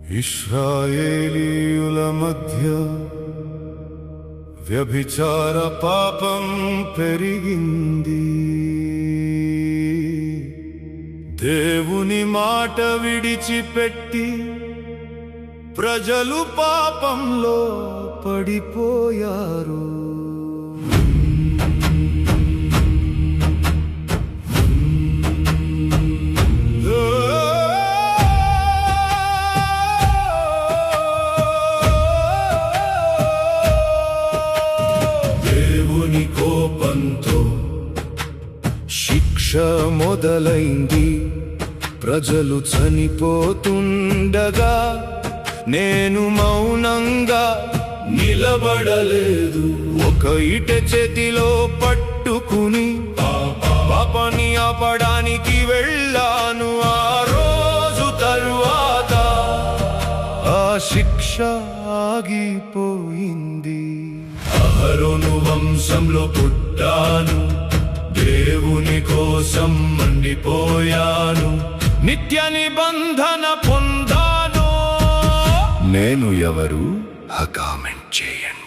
ఇశ్రాయేలీయుల మధ్య వ్యభిచార పాపం పెరిగింది. దేవుని మాట విడిచిపెట్టి ప్రజలు పాపంలో పడిపోయారు. దేవుని కోపంతో శిక్ష మొదలైంది. ప్రజలు చనిపోతుండగా నేను మౌనంగా నిలబడలేదు. ఒక ఇట చేతిలో పట్టుకుని పాపాన్ని ఆపడానికి వెళ్ళాను. ఆ రోజు తరువాత ఆ శిక్ష ఆగిపోయింది. అహరోను వంశంలో పుట్టాను, దేవుని కోసం మండిపోయాను, నిత్య నిబంధన పొందాను. నేను ఎవరు? కామెంట్ చేయండి.